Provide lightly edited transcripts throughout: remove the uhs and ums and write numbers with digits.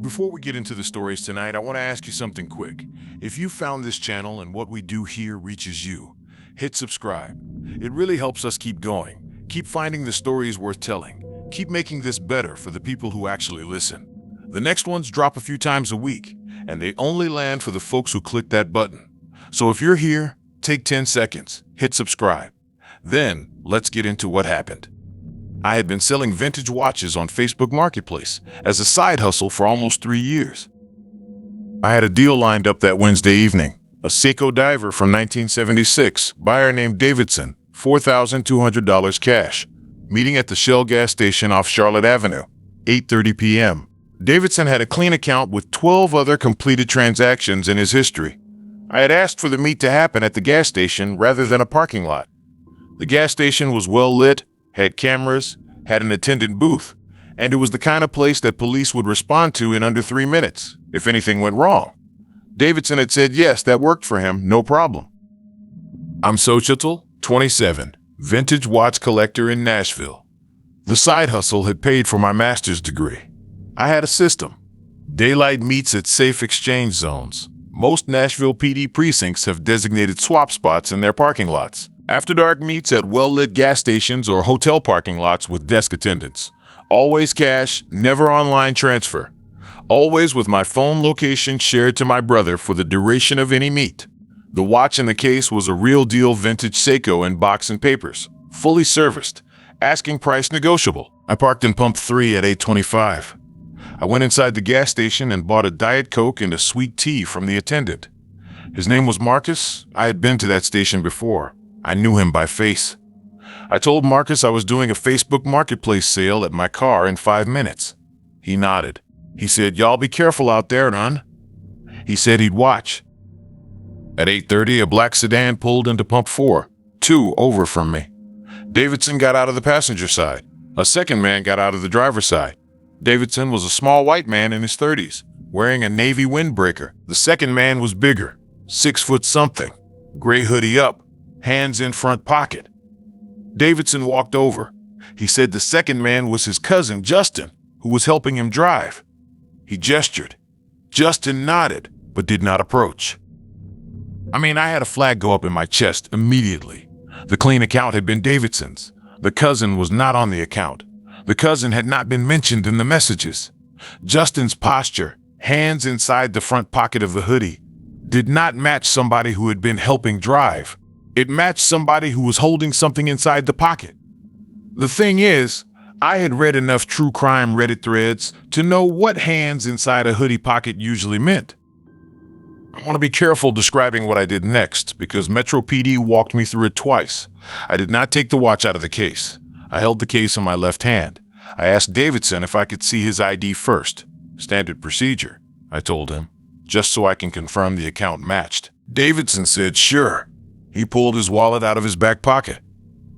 Before we get into the stories tonight, I want to ask you something quick. If you found this channel and what we do here reaches you, hit subscribe. It really helps us keep going. Keep finding the stories worth telling. Keep making this better for the people who actually listen. The next ones drop a few times a week, and they only land for the folks who click that button. So if you're here, take 10 seconds, hit subscribe. Then, let's get into what happened. I had been selling vintage watches on Facebook Marketplace as a side hustle for almost 3 years. I had a deal lined up that Wednesday evening. A Seiko diver from 1976, buyer named Davidson, $4,200 cash. Meeting at the Shell gas station off Charlotte Avenue, 8:30 p.m. Davidson had a clean account with 12 other completed transactions in his history. I had asked for the meet to happen at the gas station rather than a parking lot. The gas station was well lit, had cameras, had an attendant booth, and it was the kind of place that police would respond to in under 3 minutes if anything went wrong. Davidson had said yes, that worked for him, no problem. I'm Xochitl, 27, vintage watch collector in Nashville. The side hustle had paid for my master's degree. I had a system. Daylight meets at safe exchange zones. Most Nashville PD precincts have designated swap spots in their parking lots. After dark meets at well-lit gas stations or hotel parking lots with desk attendants. Always cash, never online transfer. Always with my phone location shared to my brother for the duration of any meet. The watch in the case was a real-deal vintage Seiko in box and papers, fully serviced, asking price negotiable. I parked in pump 3 at 8:25. I went inside the gas station and bought a Diet Coke and a sweet tea from the attendant. His name was Marcus. I had been to that station before. I knew him by face. I told Marcus I was doing a Facebook Marketplace sale at my car in 5 minutes. He nodded. He said, "Y'all be careful out there, none." He said he'd watch. At 8:30, a black sedan pulled into pump 4, 2 over from me. Davidson got out of the passenger side. A second man got out of the driver's side. Davidson was a small white man in his 30s, wearing a navy windbreaker. The second man was bigger, 6 foot something, gray hoodie up, hands in front pocket. Davidson walked over. He said the second man was his cousin, Justin, who was helping him drive. He gestured. Justin nodded, but did not approach. I had a flag go up in my chest immediately. The clean account had been Davidson's. The cousin was not on the account. The cousin had not been mentioned in the messages. Justin's posture, hands inside the front pocket of the hoodie, did not match somebody who had been helping drive. It matched somebody who was holding something inside the pocket. The thing is, I had read enough true crime Reddit threads to know what hands inside a hoodie pocket usually meant. I want to be careful describing what I did next because Metro PD walked me through it twice. I did not take the watch out of the case. I held the case in my left hand. I asked Davidson if I could see his ID first. Standard procedure, I told him, just so I can confirm the account matched. Davidson said sure. He pulled his wallet out of his back pocket.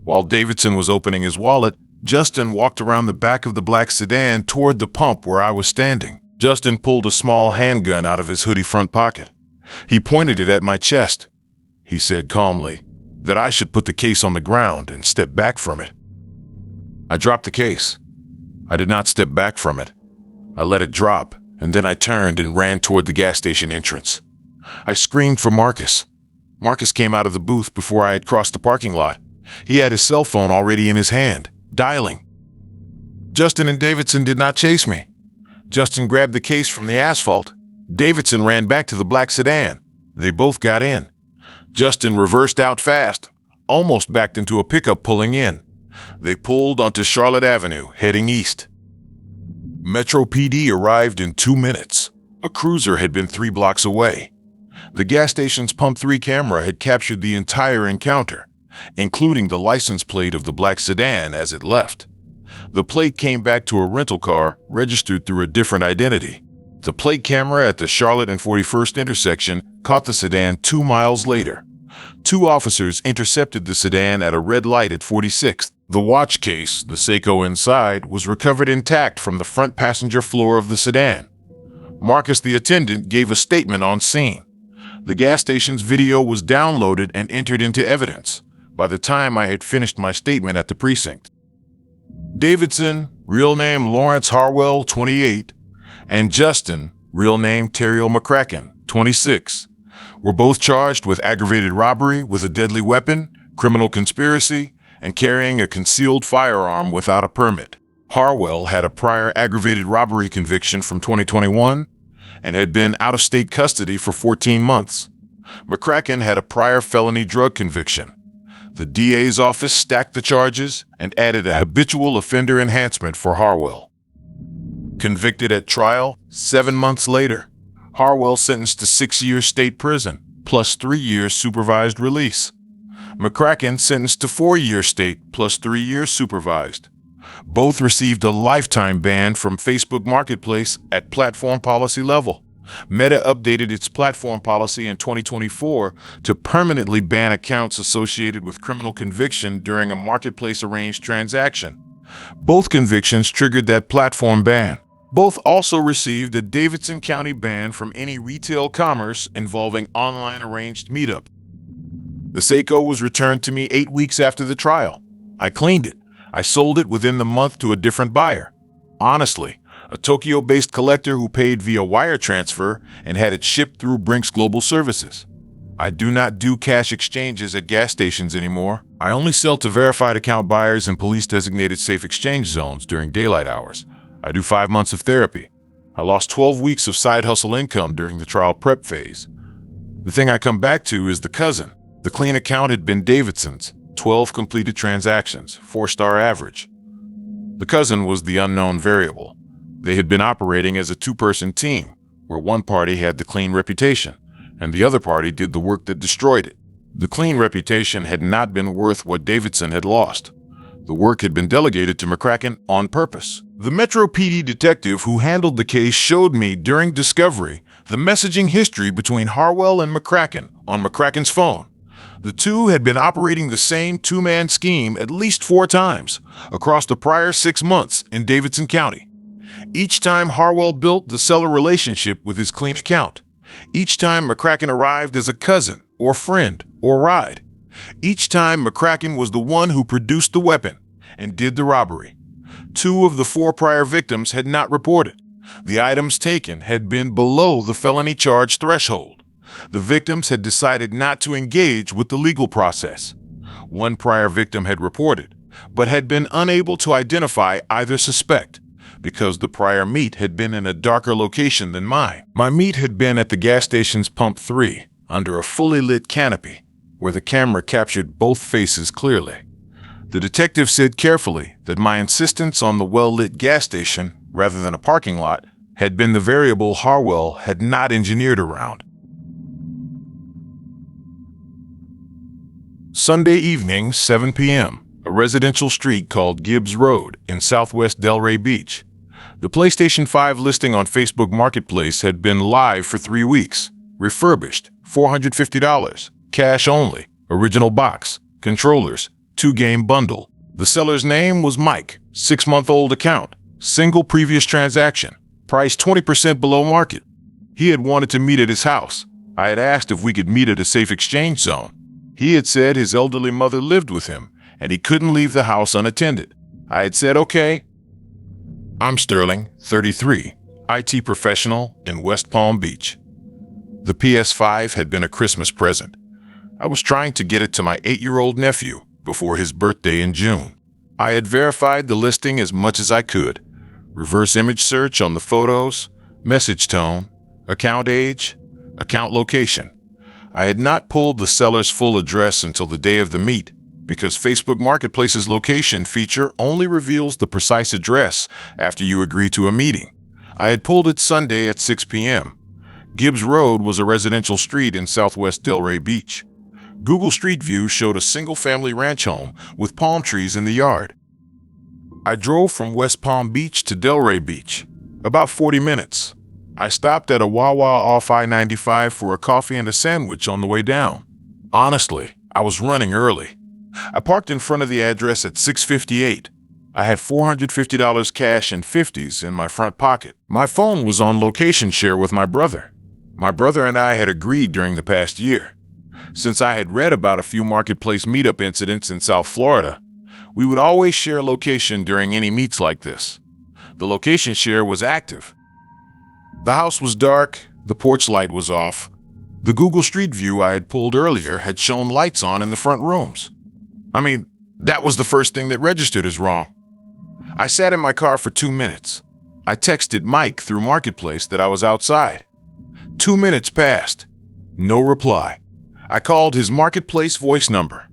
While Davidson was opening his wallet, Justin walked around the back of the black sedan toward the pump where I was standing. Justin pulled a small handgun out of his hoodie front pocket. He pointed it at my chest. He said calmly that I should put the case on the ground and step back from it. I dropped the case. I did not step back from it. I let it drop, and then I turned and ran toward the gas station entrance. I screamed for Marcus. Marcus came out of the booth before I had crossed the parking lot. He had his cell phone already in his hand, dialing. Justin and Davidson did not chase me. Justin grabbed the case from the asphalt. Davidson ran back to the black sedan. They both got in. Justin reversed out fast, almost backed into a pickup pulling in. They pulled onto Charlotte Avenue, heading east. Metro PD arrived in 2 minutes. A cruiser had been 3 blocks away. The gas station's Pump 3 camera had captured the entire encounter, including the license plate of the black sedan as it left. The plate came back to a rental car registered through a different identity. The plate camera at the Charlotte and 41st intersection caught the sedan 2 miles later. 2 officers intercepted the sedan at a red light at 46th. The watch case, the Seiko inside, was recovered intact from the front passenger floor of the sedan. Marcus, the attendant, gave a statement on scene. The gas station's video was downloaded and entered into evidence by the time I had finished my statement at the precinct. Davidson, real name Lawrence Harwell, 28, and Justin, real name Terriel McCracken, 26, were both charged with aggravated robbery with a deadly weapon, criminal conspiracy, and carrying a concealed firearm without a permit. Harwell had a prior aggravated robbery conviction from 2021 and had been out of state custody for 14 months. McCracken had a prior felony drug conviction. The DA's office stacked the charges and added a habitual offender enhancement for Harwell. Convicted at trial 7 months later, Harwell sentenced to 6 years state prison plus 3 years supervised release. McCracken sentenced to 4 years state plus 3 years supervised. Both received a lifetime ban from Facebook Marketplace at platform policy level. Meta updated its platform policy in 2024 to permanently ban accounts associated with criminal conviction during a marketplace-arranged transaction. Both convictions triggered that platform ban. Both also received a Davidson County ban from any retail commerce involving online arranged Meetup. The Seiko was returned to me 8 weeks after the trial. I cleaned it. I sold it within the month to a different buyer. Honestly, a Tokyo-based collector who paid via wire transfer and had it shipped through Brinks Global Services. I do not do cash exchanges at gas stations anymore. I only sell to verified account buyers in police-designated safe exchange zones during daylight hours. I do 5 months of therapy. I lost 12 weeks of side hustle income during the trial prep phase. The thing I come back to is the cousin. The clean account had been Davidson's, 12 completed transactions, 4-star average. The cousin was the unknown variable. They had been operating as a 2-person team, where one party had the clean reputation, and the other party did the work that destroyed it. The clean reputation had not been worth what Davidson had lost. The work had been delegated to McCracken on purpose. The Metro PD detective who handled the case showed me during discovery the messaging history between Harwell and McCracken on McCracken's phone. The two had been operating the same 2-man scheme at least 4 times across the prior 6 months in Davidson County. Each time Harwell built the seller relationship with his clean account. Each time McCracken arrived as a cousin or friend or ride. Each time McCracken was the one who produced the weapon and did the robbery. 2 of the 4 prior victims had not reported. The items taken had been below the felony charge threshold. The victims had decided not to engage with the legal process. 1 prior victim had reported, but had been unable to identify either suspect because the prior meet had been in a darker location than mine. My meet had been at the gas station's Pump 3, under a fully lit canopy, where the camera captured both faces clearly. The detective said carefully that my insistence on the well-lit gas station, rather than a parking lot, had been the variable Harwell had not engineered around. Sunday evening, 7 p.m., a residential street called Gibbs Road in southwest Delray Beach. The PlayStation 5 listing on Facebook Marketplace had been live for 3 weeks. Refurbished, $450, cash only, original box, controllers, 2-game bundle. The seller's name was Mike, 6-month-old account, single previous transaction, price 20% below market. He had wanted to meet at his house. I had asked if we could meet at a safe exchange zone. He had said his elderly mother lived with him, and he couldn't leave the house unattended. I had said, okay. I'm Sterling, 33, IT professional in West Palm Beach. The PS5 had been a Christmas present. I was trying to get it to my 8-year-old nephew before his birthday in June. I had verified the listing as much as I could. Reverse image search on the photos, message tone, account age, account location. I had not pulled the seller's full address until the day of the meet, because Facebook Marketplace's location feature only reveals the precise address after you agree to a meeting. I had pulled it Sunday at 6 p.m. Gibbs Road was a residential street in southwest Delray Beach. Google Street View showed a single-family ranch home with palm trees in the yard. I drove from West Palm Beach to Delray Beach, about 40 minutes. I stopped at a Wawa off I-95 for a coffee and a sandwich on the way down. Honestly, I was running early. I parked in front of the address at 6:58. I had $450 cash and 50s in my front pocket. My phone was on location share with my brother. My brother and I had agreed during the past year. Since I had read about a few marketplace meetup incidents in South Florida, we would always share location during any meets like this. The location share was active. The house was dark, the porch light was off. The Google Street View I had pulled earlier had shown lights on in the front rooms. That was the first thing that registered as wrong. I sat in my car for 2 minutes. I texted Mike through Marketplace that I was outside. 2 minutes passed. No reply. I called his Marketplace voice number.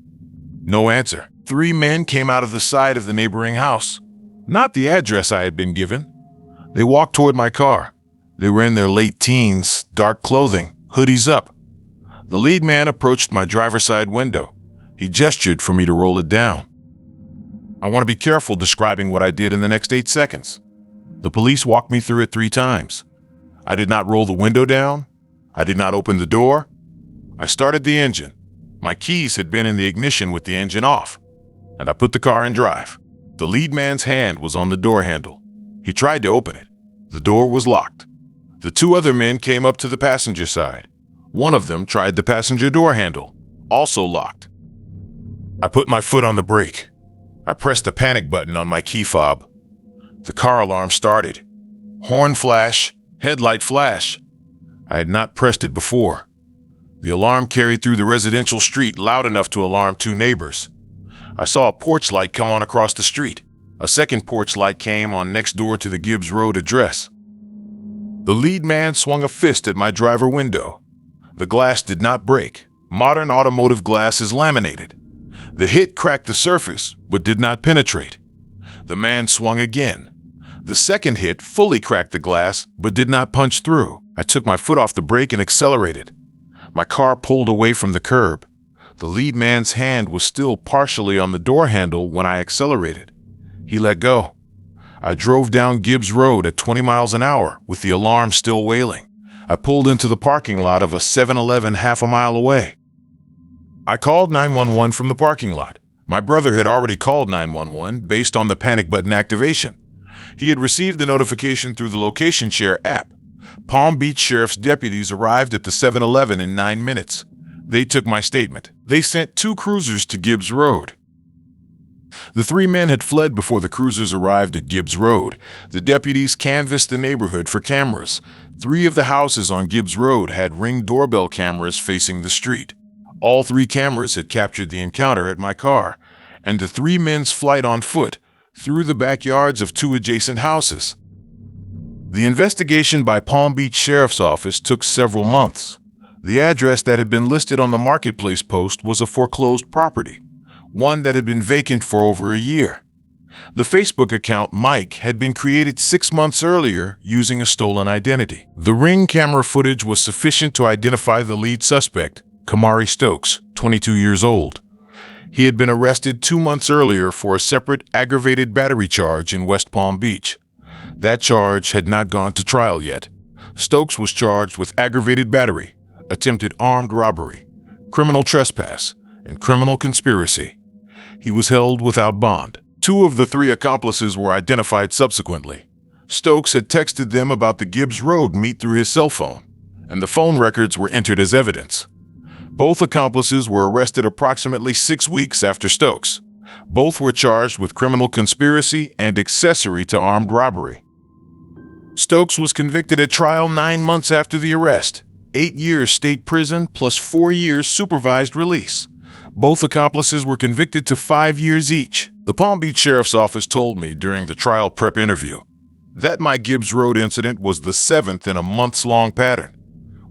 No answer. 3 men came out of the side of the neighboring house. Not the address I had been given. They walked toward my car. They were in their late teens, dark clothing, hoodies up. The lead man approached my driver's side window. He gestured for me to roll it down. I want to be careful describing what I did in the next 8 seconds. The police walked me through it 3 times. I did not roll the window down. I did not open the door. I started the engine. My keys had been in the ignition with the engine off, and I put the car in drive. The lead man's hand was on the door handle. He tried to open it. The door was locked. The 2 other men came up to the passenger side. One of them tried the passenger door handle, also locked. I put my foot on the brake. I pressed the panic button on my key fob. The car alarm started. Horn flash, headlight flash. I had not pressed it before. The alarm carried through the residential street loud enough to alarm 2 neighbors. I saw a porch light come on across the street. A second porch light came on next door to the Gibbs Road address. The lead man swung a fist at my driver window. The glass did not break. Modern automotive glass is laminated. The hit cracked the surface, but did not penetrate. The man swung again. The second hit fully cracked the glass, but did not punch through. I took my foot off the brake and accelerated. My car pulled away from the curb. The lead man's hand was still partially on the door handle when I accelerated. He let go. I drove down Gibbs Road at 20 miles an hour with the alarm still wailing. I pulled into the parking lot of a 7-Eleven half a mile away. I called 911 from the parking lot. My brother had already called 911 based on the panic button activation. He had received the notification through the location share app. Palm Beach Sheriff's deputies arrived at the 7-Eleven in 9 minutes. They took my statement. They sent 2 cruisers to Gibbs Road. The 3 men had fled before the cruisers arrived at Gibbs Road. The deputies canvassed the neighborhood for cameras. 3 of the houses on Gibbs Road had Ring doorbell cameras facing the street. All 3 cameras had captured the encounter at my car, and the 3 men's flight on foot through the backyards of 2 adjacent houses. The investigation by Palm Beach Sheriff's Office took several months. The address that had been listed on the Marketplace post was a foreclosed property, one that had been vacant for over a year. The Facebook account Mike had been created 6 months earlier using a stolen identity. The Ring camera footage was sufficient to identify the lead suspect, Kamari Stokes, 22 years old. He had been arrested 2 months earlier for a separate aggravated battery charge in West Palm Beach. That charge had not gone to trial yet. Stokes was charged with aggravated battery, attempted armed robbery, criminal trespass, and criminal conspiracy. He was held without bond. 2 of the 3 accomplices were identified subsequently. Stokes had texted them about the Gibbs Road meet through his cell phone, and the phone records were entered as evidence. Both accomplices were arrested approximately 6 weeks after Stokes. Both were charged with criminal conspiracy and accessory to armed robbery. Stokes was convicted at trial 9 months after the arrest. 8 years state prison plus 4 years supervised release. Both accomplices were convicted to 5 years each. The Palm Beach Sheriff's Office told me during the trial prep interview that my Gibbs Road incident was the 7th in a months-long pattern,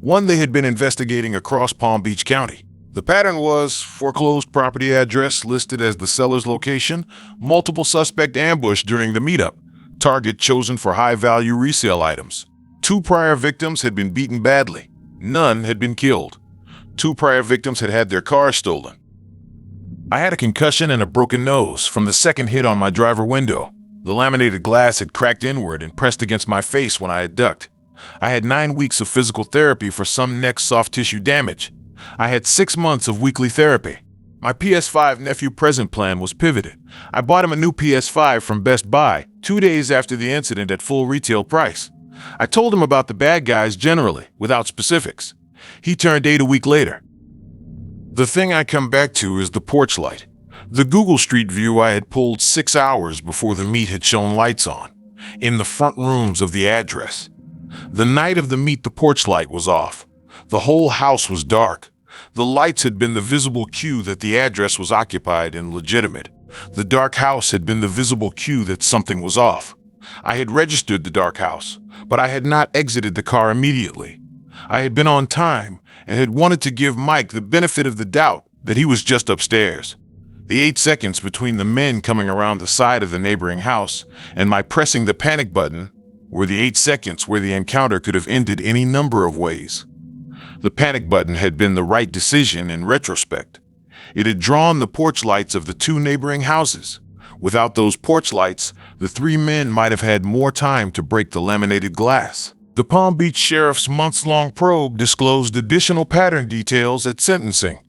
one they had been investigating across Palm Beach County. The pattern was foreclosed property address listed as the seller's location, multiple suspect ambush during the meetup, target chosen for high-value resale items. 2 prior victims had been beaten badly. None had been killed. 2 prior victims had had their cars stolen. I had a concussion and a broken nose from the second hit on my driver window. The laminated glass had cracked inward and pressed against my face when I had ducked. I had 9 weeks of physical therapy for some neck soft tissue damage. I had 6 months of weekly therapy. My PS5 nephew present plan was pivoted. I bought him a new PS5 from Best Buy 2 days after the incident at full retail price. I told him about the bad guys generally, without specifics. He turned 8 a week later. The thing I come back to is the porch light. The Google Street View I had pulled 6 hours before the meet had shown lights on, in the front rooms of the address. The night of the meet, the porch light was off. The whole house was dark. The lights had been the visible cue that the address was occupied and legitimate. The dark house had been the visible cue that something was off. I had registered the dark house, but I had not exited the car immediately. I had been on time and had wanted to give Mike the benefit of the doubt that he was just upstairs. The 8 seconds between the men coming around the side of the neighboring house and my pressing the panic button were the 8 seconds where the encounter could have ended any number of ways. The panic button had been the right decision in retrospect. It had drawn the porch lights of the 2 neighboring houses. Without those porch lights, the 3 men might have had more time to break the laminated glass. The Palm Beach Sheriff's months-long probe disclosed additional pattern details at sentencing.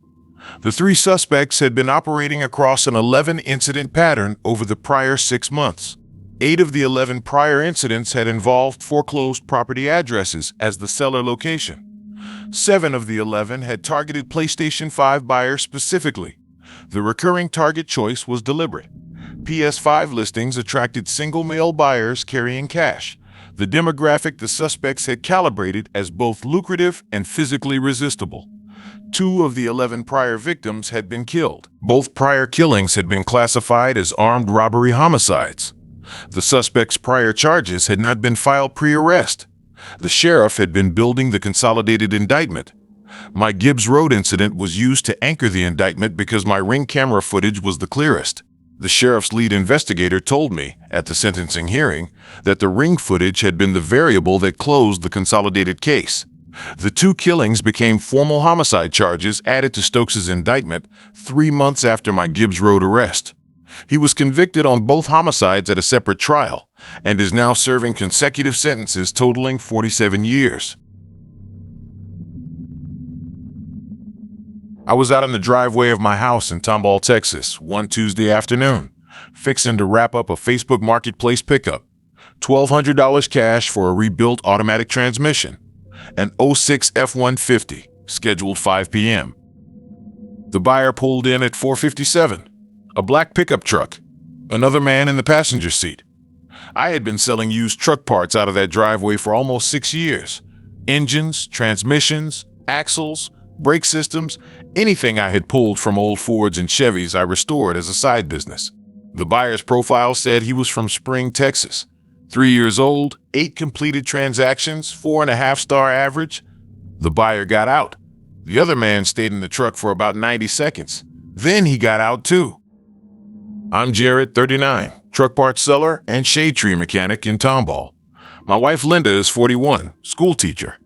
The 3 suspects had been operating across an 11-incident pattern over the prior 6 months. 8 of the 11 prior incidents had involved foreclosed property addresses as the seller location. 7 of the 11 had targeted PlayStation 5 buyers specifically. The recurring target choice was deliberate. PS5 listings attracted single male buyers carrying cash, the demographic the suspects had calibrated as both lucrative and physically resistible. 2 of the 11 prior victims had been killed. Both prior killings had been classified as armed robbery homicides. The suspects' prior charges had not been filed pre-arrest. The sheriff had been building the consolidated indictment. My Gibbs Road incident was used to anchor the indictment because my Ring camera footage was the clearest. The sheriff's lead investigator told me, at the sentencing hearing, that the Ring footage had been the variable that closed the consolidated case. The 2 killings became formal homicide charges added to Stokes' indictment 3 months after my Gibbs Road arrest. He was convicted on both homicides at a separate trial and is now serving consecutive sentences totaling 47 years. I was out in the driveway of my house in Tomball, Texas, one Tuesday afternoon, fixing to wrap up a Facebook Marketplace pickup. $1,200 cash for a rebuilt automatic transmission. An '06 F-150, scheduled 5 p.m. The buyer pulled in at 4:57. A black pickup truck. Another man in the passenger seat. I had been selling used truck parts out of that driveway for almost 6 years. Engines, transmissions, axles, brake systems, anything I had pulled from old Fords and Chevys I restored as a side business. The buyer's profile said he was from Spring, Texas. 3 years old, 8 completed transactions, 4.5-star average. The buyer got out. The other man stayed in the truck for about 90 seconds. Then he got out too. I'm Jared, 39, truck parts seller and shade tree mechanic in Tomball. My wife Linda is 41, school teacher.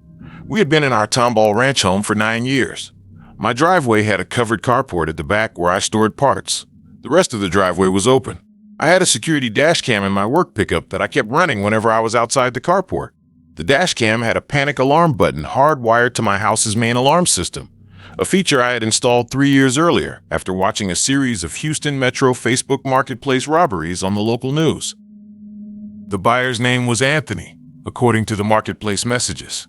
We had been in our Tomball ranch home for 9 years. My driveway had a covered carport at the back where I stored parts. The rest of the driveway was open. I had a security dash cam in my work pickup that I kept running whenever I was outside the carport. The dash cam had a panic alarm button hardwired to my house's main alarm system, a feature I had installed 3 years earlier after watching a series of Houston Metro Facebook Marketplace robberies on the local news. The buyer's name was Anthony, according to the Marketplace messages.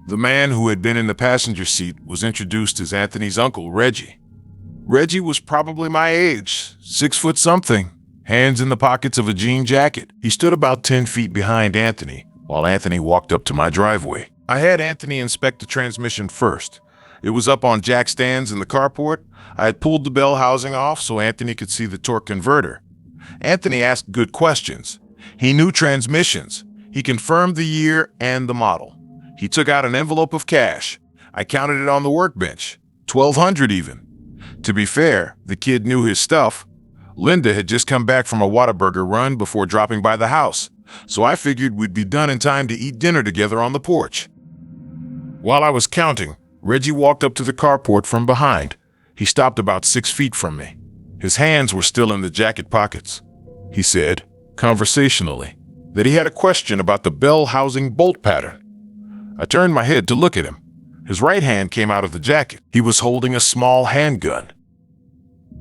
The man who had been in the passenger seat was introduced as Anthony's uncle, Reggie. Reggie was probably my age, 6 foot something, hands in the pockets of a jean jacket. He stood about 10 feet behind Anthony while Anthony walked up to my driveway. I had Anthony inspect the transmission first. It was up on jack stands in the carport. I had pulled the bell housing off so Anthony could see the torque converter. Anthony asked good questions. He knew transmissions. He confirmed the year and the model. He took out an envelope of cash. I counted it on the workbench. $1,200 even. To be fair, the kid knew his stuff. Linda had just come back from a Whataburger run before dropping by the house, so I figured we'd be done in time to eat dinner together on the porch. While I was counting, Reggie walked up to the carport from behind. He stopped about 6 feet from me. His hands were still in the jacket pockets. He said, conversationally, that he had a question about the bell housing bolt pattern. I turned my head to look at him. His right hand came out of the jacket. He was holding a small handgun.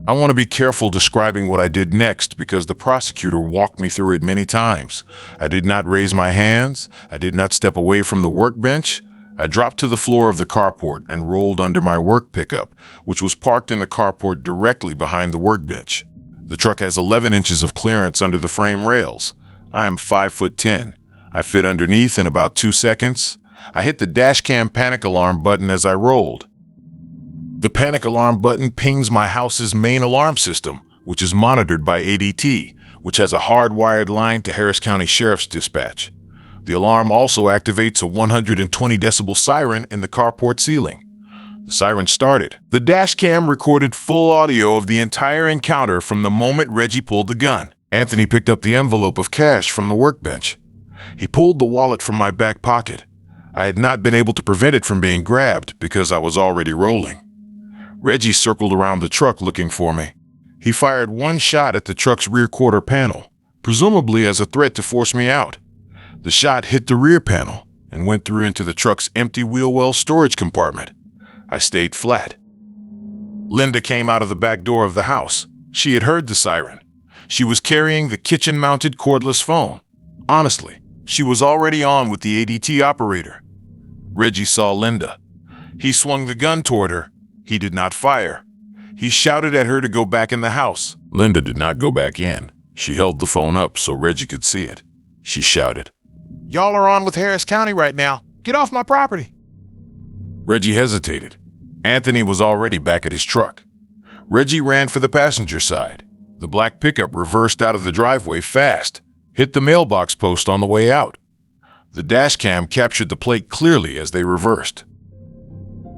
I want to be careful describing what I did next because the prosecutor walked me through it many times. I did not raise my hands. I did not step away from the workbench. I dropped to the floor of the carport and rolled under my work pickup, which was parked in the carport directly behind the workbench. The truck has 11 inches of clearance under the frame rails. I am 5'10". I fit underneath in about 2 seconds. I hit the dashcam panic alarm button as I rolled. The panic alarm button pings my house's main alarm system, which is monitored by ADT, which has a hardwired line to Harris County Sheriff's Dispatch. The alarm also activates a 120 decibel siren in the carport ceiling. The siren started. The dashcam recorded full audio of the entire encounter from the moment Reggie pulled the gun. Anthony picked up the envelope of cash from the workbench. He pulled the wallet from my back pocket. I had not been able to prevent it from being grabbed because I was already rolling. Reggie circled around the truck looking for me. He fired one shot at the truck's rear quarter panel, presumably as a threat to force me out. The shot hit the rear panel and went through into the truck's empty wheel well storage compartment. I stayed flat. Linda came out of the back door of the house. She had heard the siren. She was carrying the kitchen-mounted cordless phone. Honestly, she was already on with the ADT operator. Reggie saw Linda. He swung the gun toward her. He did not fire. He shouted at her to go back in the house. Linda did not go back in. She held the phone up so Reggie could see it. She shouted, "Y'all are on with Harris County right now. Get off my property." Reggie hesitated. Anthony was already back at his truck. Reggie ran for the passenger side. The black pickup reversed out of the driveway fast, hit the mailbox post on the way out. The dashcam captured the plate clearly as they reversed.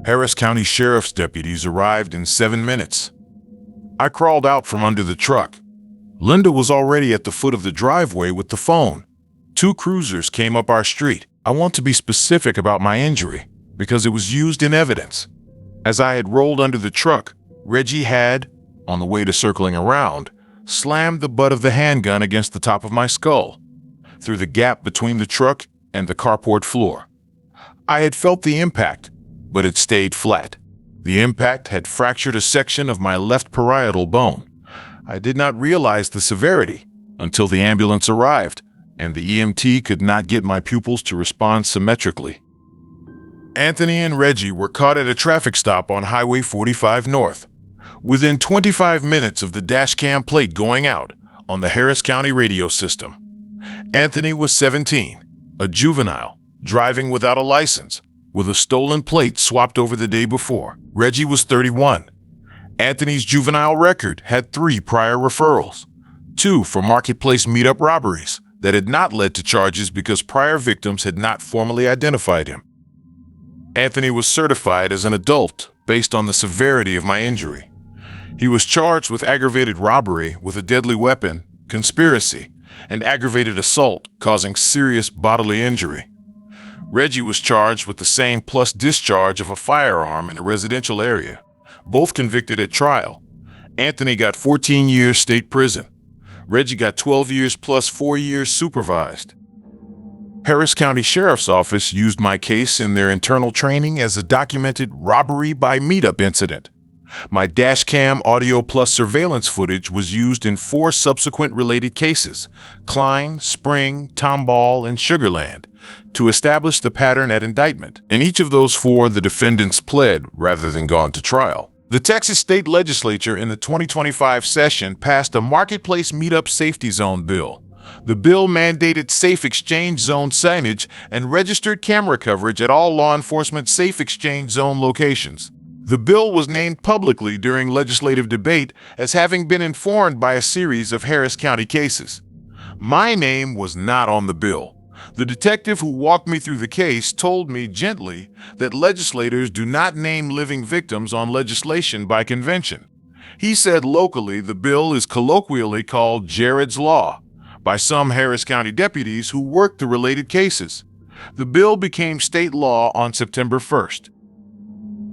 Harris County Sheriff's deputies arrived in 7 minutes. I crawled out from under the truck. Linda was already at the foot of the driveway with the phone. 2 cruisers came up our street. I want to be specific about my injury because it was used in evidence. As I had rolled under the truck, Reggie had, on the way to circling around, slammed the butt of the handgun against the top of my skull, through the gap between the truck and the carport floor. I had felt the impact, but it stayed flat. The impact had fractured a section of my left parietal bone. I did not realize the severity until the ambulance arrived, and the EMT could not get my pupils to respond symmetrically. Anthony and Reggie were caught at a traffic stop on Highway 45 North, within 25 minutes of the dashcam plate going out on the Harris County radio system. Anthony was 17, a juvenile, driving without a license, with a stolen plate swapped over the day before. Reggie was 31. Anthony's juvenile record had 3 prior referrals, 2 for marketplace meetup robberies that had not led to charges because prior victims had not formally identified him. Anthony was certified as an adult based on the severity of my injury. He was charged with aggravated robbery with a deadly weapon, conspiracy, and aggravated assault causing serious bodily injury. Reggie was charged with the same plus discharge of a firearm in a residential area, both convicted at trial. Anthony got 14 years state prison. Reggie got 12 years plus 4 years supervised. Harris County Sheriff's Office used my case in their internal training as a documented robbery by Meetup incident. My dashcam audio plus surveillance footage was used in 4 subsequent related cases, Klein, Spring, Tomball, and Sugarland, to establish the pattern at indictment. In each of those 4, the defendants pled rather than gone to trial. The Texas State Legislature in the 2025 session passed a Marketplace Meetup Safety Zone bill. The bill mandated safe exchange zone signage and registered camera coverage at all law enforcement safe exchange zone locations. The bill was named publicly during legislative debate as having been informed by a series of Harris County cases. My name was not on the bill. The detective who walked me through the case told me gently that legislators do not name living victims on legislation by convention. He said locally the bill is colloquially called Jared's Law by some Harris County deputies who worked the related cases. The bill became state law on September 1st.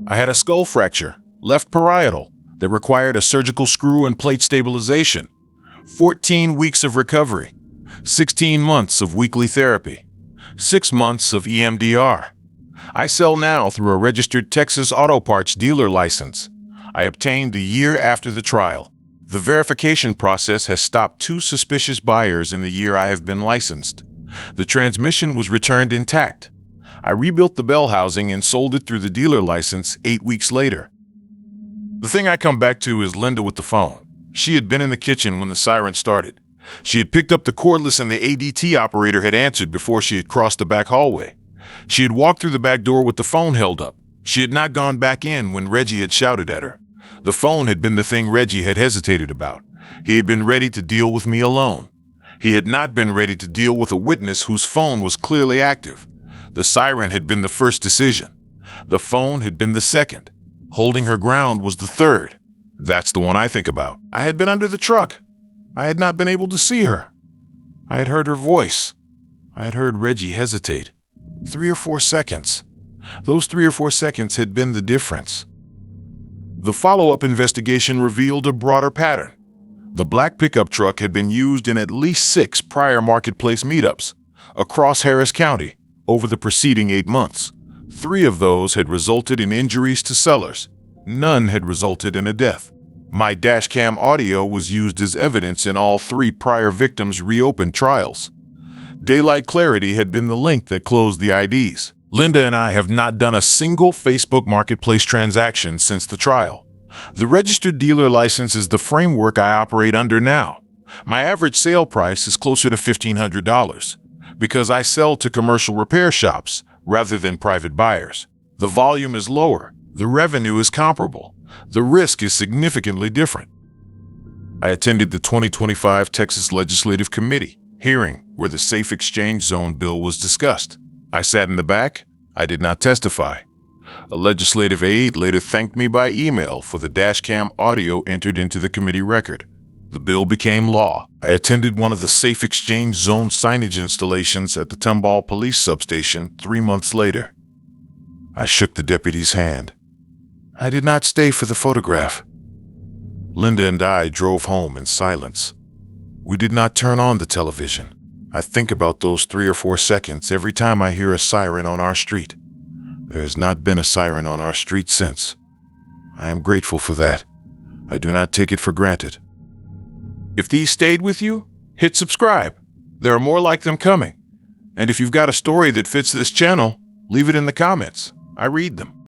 I had a skull fracture, left parietal, that required a surgical screw and plate stabilization, 14 weeks of recovery, 16 months of weekly therapy, 6 months of EMDR. I sell now through a registered Texas auto parts dealer license. I obtained the year after the trial. The verification process has stopped 2 suspicious buyers in the year I have been licensed. The transmission was returned intact. I rebuilt the bell housing and sold it through the dealer license 8 weeks later. The thing I come back to is Linda with the phone. She had been in the kitchen when the siren started. She had picked up the cordless and the ADT operator had answered before she had crossed the back hallway. She had walked through the back door with the phone held up. She had not gone back in when Reggie had shouted at her. The phone had been the thing Reggie had hesitated about. He had been ready to deal with me alone. He had not been ready to deal with a witness whose phone was clearly active. The siren had been the first decision. The phone had been the second. Holding her ground was the third. That's the one I think about. I had been under the truck. I had not been able to see her. I had heard her voice. I had heard Reggie hesitate. 3 or 4 seconds. Those 3 or 4 seconds had been the difference. The follow-up investigation revealed a broader pattern. The black pickup truck had been used in at least 6 prior marketplace meetups across Harris County over the preceding 8 months. 3 of those had resulted in injuries to sellers. None had resulted in a death. My dashcam audio was used as evidence in all 3 prior victims' reopened trials. Daylight clarity had been the link that closed the IDs. Linda and I have not done a single Facebook Marketplace transaction since the trial. The registered dealer license is the framework I operate under now. My average sale price is closer to $1,500 because I sell to commercial repair shops rather than private buyers. The volume is lower. The revenue is comparable. The risk is significantly different. I attended the 2025 Texas Legislative Committee hearing where the Safe Exchange Zone bill was discussed. I sat in the back. I did not testify. A legislative aide later thanked me by email for the dashcam audio entered into the committee record. The bill became law. I attended one of the Safe Exchange Zone signage installations at the Tomball Police Substation 3 months later. I shook the deputy's hand. I did not stay for the photograph. Linda and I drove home in silence. We did not turn on the television. I think about those 3 or 4 seconds every time I hear a siren on our street. There has not been a siren on our street since. I am grateful for that. I do not take it for granted. If these stayed with you, hit subscribe. There are more like them coming. And if you've got a story that fits this channel, leave it in the comments. I read them.